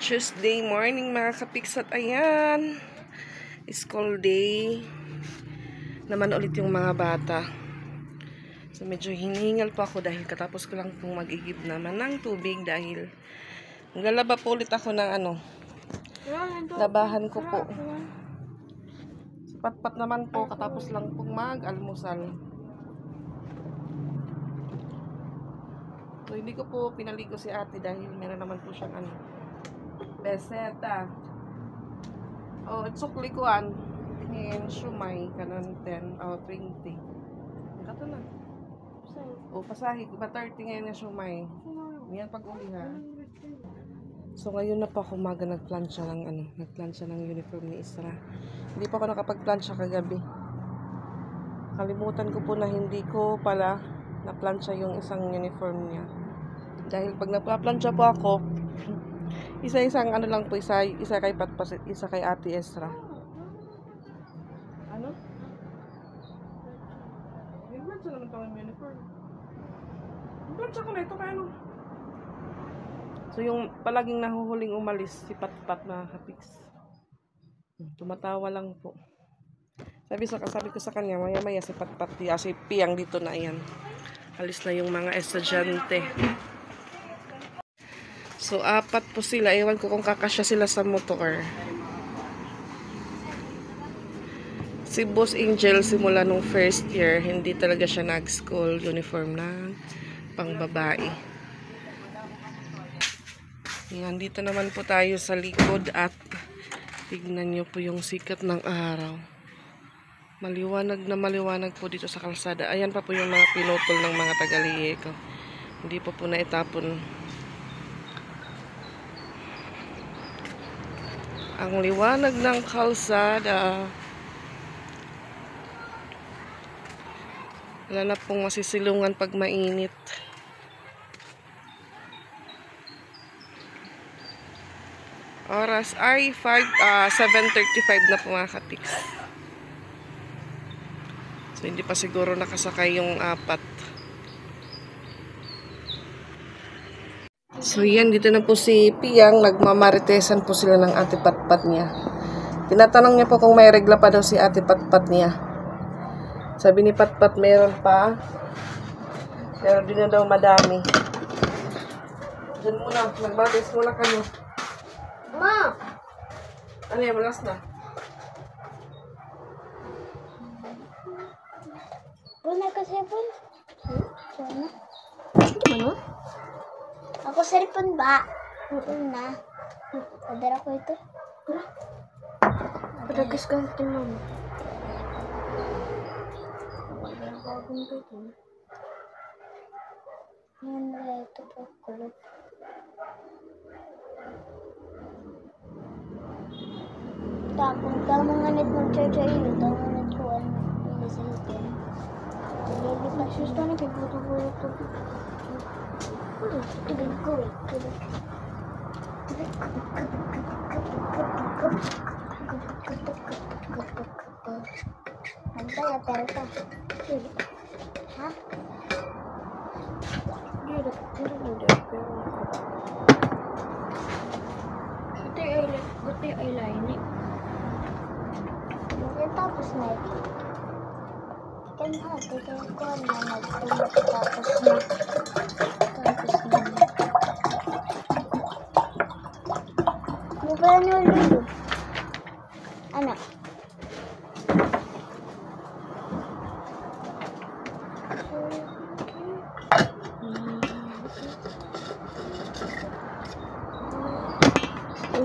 Tuesday morning mga kapiks at ayan, school day naman ulit yung mga bata. So medyo hinihingal pa ako dahil katapos ko lang pong mag-igib naman ng tubig dahil naglalaba po ulit ako ng labahan ko po. Pat-pat naman po katapos lang pong mag-almusal. So hindi ko po pinaligo si ate dahil meron naman po siyang beseta. Oh, sukli kuan. And shumay kanon 10 o 20. Kato na. O pasahi ba 30 ngayon na shumay. Yan pag-uli ha. So ngayon na po ako umaga nagplansya ng uniform ni Isra. Hindi pa ako nakapagplansya kagabi. Kalimutan ko po na hindi ko pala naplansya yung isang uniform niya. Dahil pag nagplansya po ako, isa-isang lang po, isa kay Patpas, isa kay Ate Esra. Ano? Nagplansya naman ito ang uniform. Nagplansya ko na ito kaya So yung palaging nahuhuling umalis, si Patpat na kapiks. Tumatawa lang po. Sabi ko sa kanya, maya-maya si Patpat, si Piang dito na yan. Alis na yung mga estudyante. So, 4 po sila. Ewan ko kung kakasya sila sa motor. Si Boss Angel, simula nung first year, hindi talaga siya nag-school uniform na pang babae. Yan, dito naman po tayo sa likod at tignan nyo po yung sikat ng araw. Maliwanag na maliwanag po dito sa kalsada. Ayan pa po yung mga pinutol ng mga tagaliye ko. Hindi po naitapon. Ang liwanag ng kalsada. Wala na pong masisilungan pag mainit. Oras ay 7:35 na po mga katiks. So hindi pa siguro nakasakay yung 4. So yan, dito na po si Piang, nagmamaritesan po sila ng ate Patpat niya. Tinatanong niya po kung may regla pa daw si ate Patpat niya. Sabi ni Patpat meron pa. Pero di na daw madami. Diyan muna, magbatis muna kami. Ma! Ano yan, malas na? Wala ka cellphone? Sana? Ano? Ako cellphone ba? Na. Padara ko ito. Padagas ka natin mo. Padara ko ito. Yan na ito po. Kulot. Tapos tamang nganit mag-charge yun. Tamang nganit ko ano. Sa cellphone. Lagi pa siya na kay buto-buto ito. Antay atero ka. Ha? Gusto yung eyeliner. Tapos na ito. Kan hati ko na nagtapos na. Bukan yung lulu. Anak.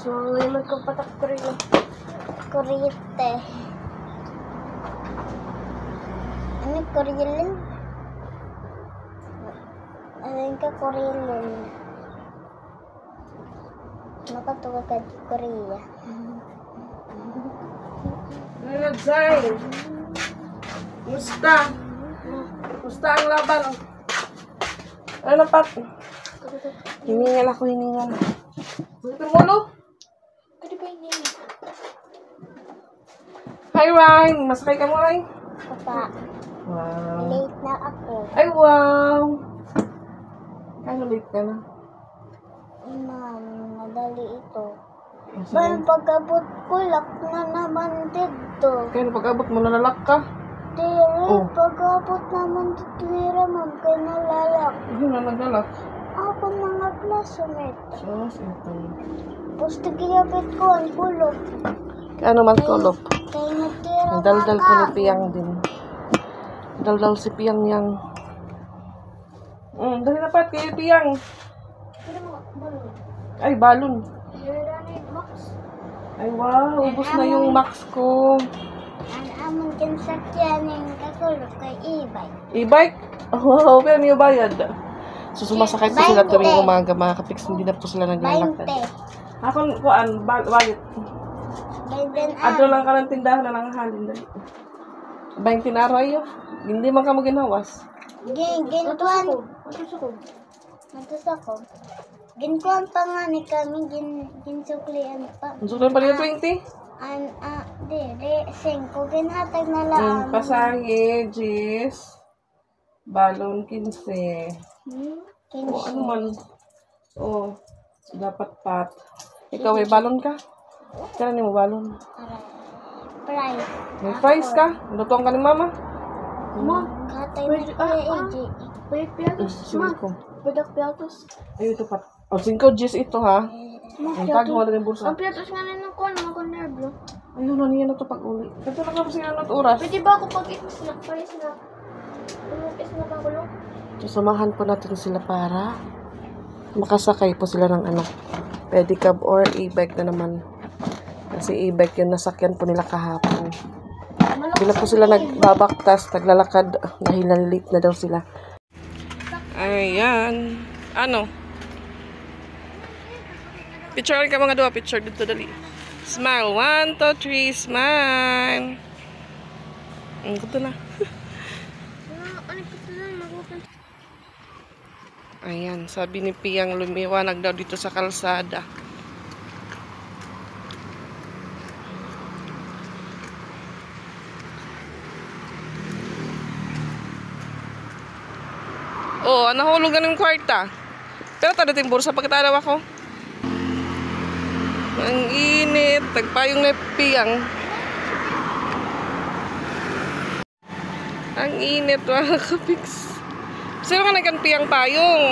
So, may magkapatak ko rin. Kurite. Ano Korean? Ano ka Korean? Nakatuwa ka Korea. Zay! Musta? Musta ang laban? Ano pat? Hiningal ako, hiningal. Tumulo? Pwede ba yun? Hi Ryan! Masakay ka mo Ryan? Papa. Wow. Late na ako. Ay wow! Ano late ka na? Ma'am, nadal bali ito. Bali pag-abot ko, lock na naman dito. Kaya pag-abot mo, nalalak ka. Dire, Oh. pag-abot naman dito, dire, ma'am, kaya nalalak. Ano na naglalak? Ako mga classmate. Sus, ito. Gusto gilapit ko ang kulog. Kaya ano man kulop. Kaya natira Ang daldal ko ni Piyang din. Daldal si Piyang yang. Dali na pat kay Piyang. Ay, balon. Ay, wow. Ubus na yung max ko. Ang amon kinsakyan ng kakulog kay e-bike. E-bike? Wow, pero niyo bayad. So, sumasakay po sila tuwing umaga, mga kapiks. Hindi na po sila naglalakad. 20. Ako, kuan, wallet. Adto lang ka ng tindahan na nangahalin. Dali. 20 na araw yun. Hindi man ka mo ginawas. Ginkuan. Matos ako. Ginkuan pa nga ni kami, ginsuklian pa. Ang sulan pa rin 20? Di, 5. Ginhatag na lang. Pasahe, Jis. Balon, 15. O, ano man. O, dapat pat. Ikaw, may balon ka? Kaya mo balon. Price. May price ka? Lutuan ka ni mama? Katay na kuya AJ. Pwede piatos, ma. 5. Pwede piatos. Ay, ito pat. O, 5 Jis ito ha. Ang tag mo na rin bursa. Ang piatos nga na ng kuwan, mga nervyo. Ayun, ano yan na ito pag-uli. Ito na ka sila ng oras. Pwede ba ako pag-snack? Pag-snack. Snack ang kulong? Sasamahan po natin sila para makasakay po sila ng ano, pedicab or e-bike na naman. Kasi e-bike yung nasakyan po nila kahapon. Hindi na po sila nagbabaktas, naglalakad dahil nalilate na daw sila. Ayan. Ano? Picture ka mga dua. Picture dito dali. Smile. 1, 2, 3. Smile. Ito na. Ayan. Sabi ni Piyang lumiwanag daw dito sa kalsada. Oh, nahulugan yung kwarta. Pero tada yung bursa pagkatalaw ako. Ang init. Tagpayong na Piyang. Ang init, mga kapiks. Sino ka nagkan Piyang payong?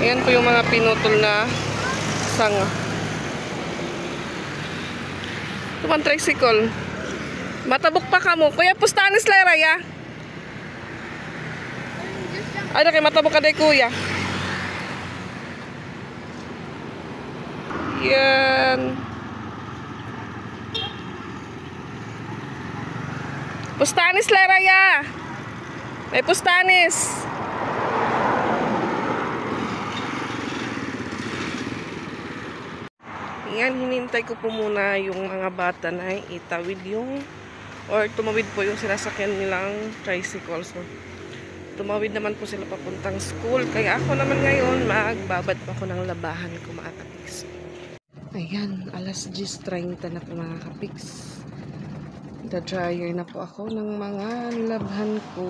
Ayan po yung mga pinutol na sanga. Ito man tricycle. Matabok pa ka mo. Kuya, pustanis Lera, ya? Ay, na kay matabok ka day, kuya. Yan. Pustanis, Leraya. May pustanis. Yan, hinintay ko po muna yung mga bata na itawid yung or tumawid po yung sinasakyan nilang tricycle. So, tumawid naman po sila papuntang school. Kaya ako naman ngayon, magbabad pa ako ng labahan ko, mga kapiks. Ayan, alas 10:30 na po, mga kapiks. Da-dryer na po ako ng mga nilabhan ko.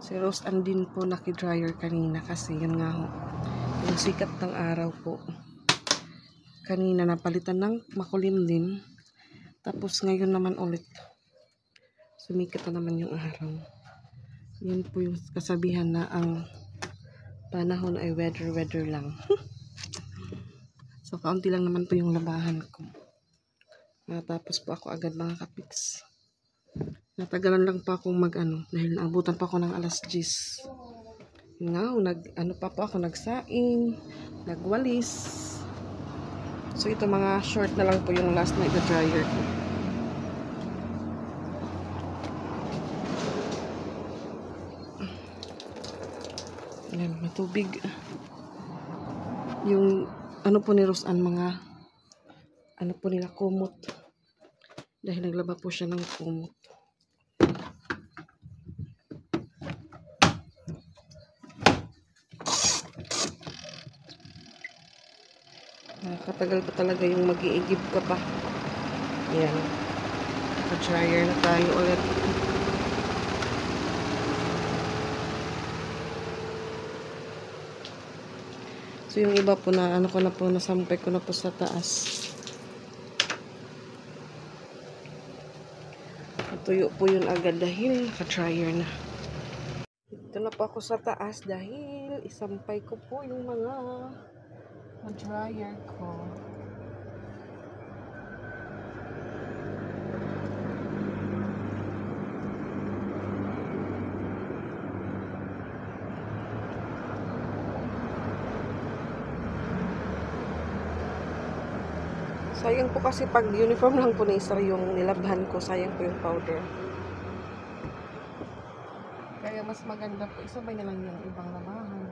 Si Rose Andin po naki-dryer kanina kasi yun nga ho. Yung sikat ng araw po. Kanina napalitan ng makulim din. Tapos ngayon naman ulit. Sumikat na naman yung araw. Yun po yung kasabihan na ang panahon ay weather lang. So, kaunti lang naman po yung labahan ko. Natapos po ako agad, mga kapiks. Natagalan lang pa akong mag-ano dahil naabutan pa ako ng alas 10. Yun nga, pa po ako nagsaing, nagwalis. So, ito mga short na lang po yung last na ita-dryer ko. Ayan, matubig. Yung ano po ni Roseanne, mga ano po nila, kumot. Dahil naglaba po siya ng kumot. Nakakatagal pa talaga yung mag-iigib ka pa. Ayan. Pa-dryer na tayo ulit. So, yung iba po na, ano ko na po, nasampay ko na po sa taas. Tuyo po yun agad dahil naka-dryer na. Ito na po ako sa taas dahil isampay ko po yung mga dryer ko. Sayang po kasi pag uniform lang po na isa yung nilabhan ko, sayang po yung powder. Kaya mas maganda po, isabay na lang yung ibang labahan.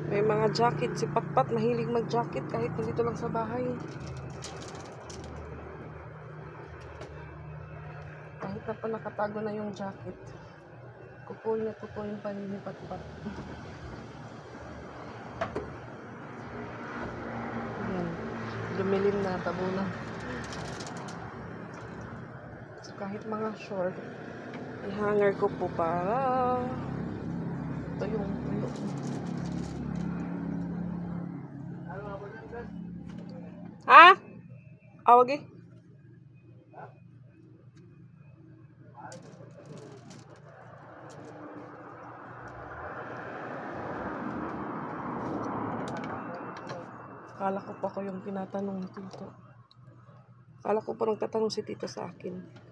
May mga jacket. Si Patpat mahilig mag-jacket kahit nandito lang sa bahay. Kahit na pa nakatago na yung jacket. Kukunin pa rin ni Patpat. Ayan. Dumilim na, tabunan. So kahit mga short, i-hanger ko po para ito yung tuyo. Ha? Awag eh. Akala ko pa ko yung tinatanong ni Tito. Akala ko pa nang tatanong si Tito sa akin.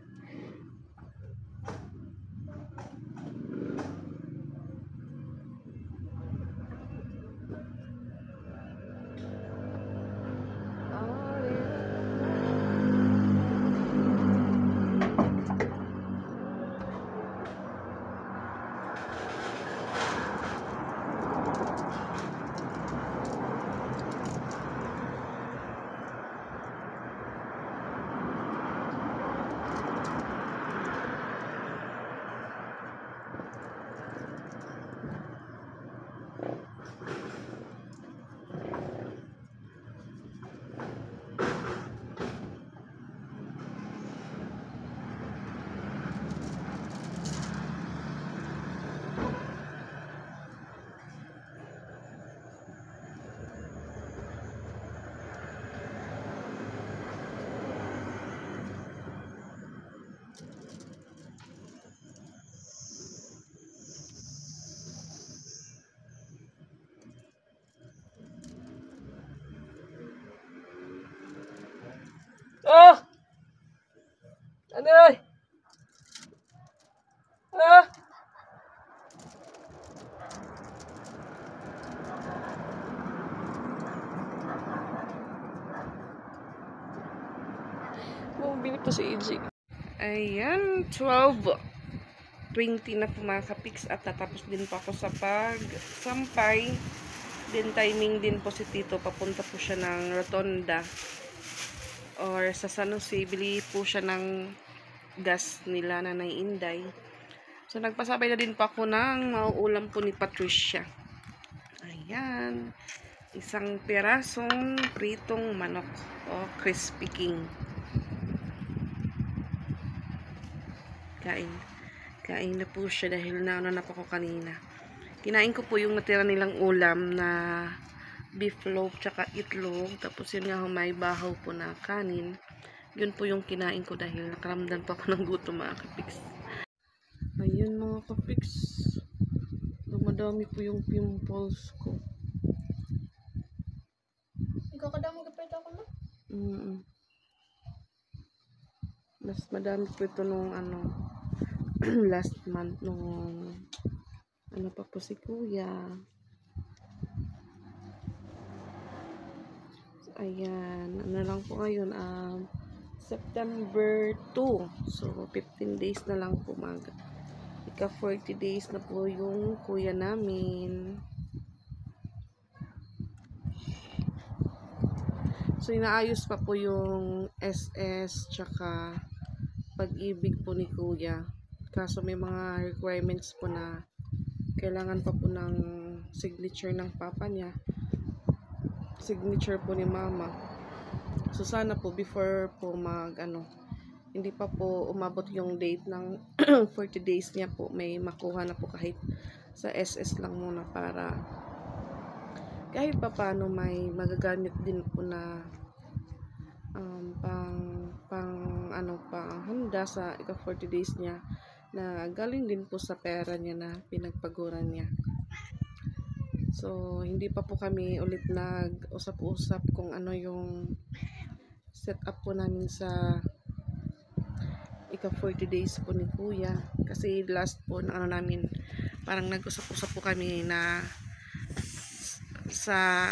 Oh! Ano yun? Ah! Bumibili po si EJ. Ayan, 12:20 na po mga kapiks at natapos din po ako sa pag-sampay Then timing din po si Tito, papunta po siya ng Rotonda or sa San Jose, bili po siya ng gas nila na Inday. So nagpasabay na din po ako ng mauulam po ni Patricia. Ayan, isang pirasong pritong manok o crispy king. Kain na po siya dahil nauna na po ako kanina. Kinain ko po yung natira nilang ulam na beef loaf tsaka itlog. Tapos yun nga may bahaw po na kanin. Yun po yung kinain ko dahil nakaramdam pa ako ng gutom mga kapiks. Ayun mga kapiks. Dumadami po yung pimples ko. Ikaw kadami kapit ako na? Mas madami po ito nung last month nung pa po si kuya. So, ayan, lang po ngayon September 2. So 15 days na lang po ika 40 days na po yung kuya namin. So inaayos pa po yung SS tsaka Pag-ibig po ni kuya. Kaso may mga requirements po na kailangan pa po ng signature ng papa niya, signature po ni mama. So sana po before po hindi pa po umabot yung date ng 40 days niya po, may makuha na po kahit sa SS lang muna para kahit pa paano may magagamit din po na handa sa ika 40 days niya na galing din po sa pera niya na pinagpaguran niya. So hindi pa po kami ulit nag-usap-usap kung ano yung setup po namin sa ika 40 days po ni kuya, kasi last po na namin parang nag-usap-usap po kami na sa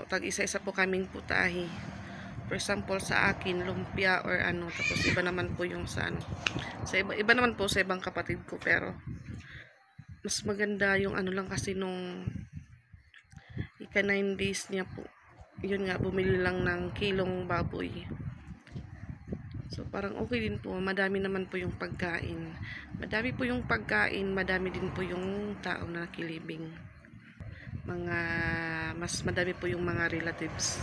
tag-isa-isa po kaming putahe. For example, sa akin, lumpia or tapos iba naman po yung sa iba naman po sa ibang kapatid ko, pero mas maganda yung lang kasi nung ika 9 days niya po. Yun nga, bumili lang ng kilong baboy. So, parang okay din po. Madami naman po yung pagkain. Madami po yung pagkain, madami din po yung tao na nakilibing. Mas madami po yung mga relatives.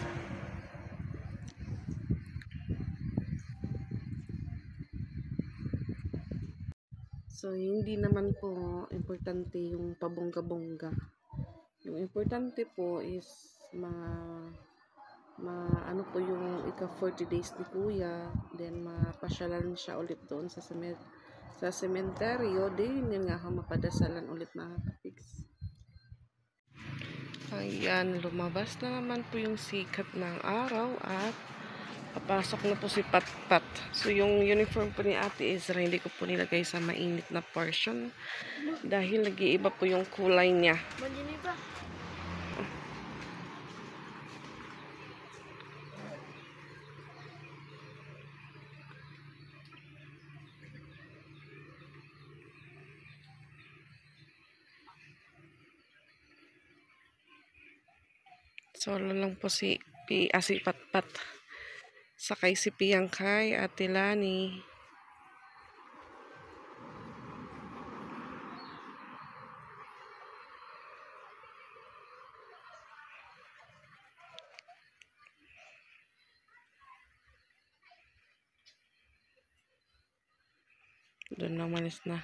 So, hindi naman po importante yung pabongga-bongga. Yung importante po is po yung ika 40 days ni kuya, then mapasyalan siya ulit doon sa sementeryo, din yun nga mapadasalan ulit mga kapiks. Ayan, lumabas na naman po yung sikat ng araw at papasok na po si Patpat. So, yung uniform po ni Ate Ezra, hindi ko po nilagay sa mainit na portion dahil nag-iiba po yung kulay niya. Solo lang po si Patpat. Sakay si Piangkay at Tilani. Doon naman is na.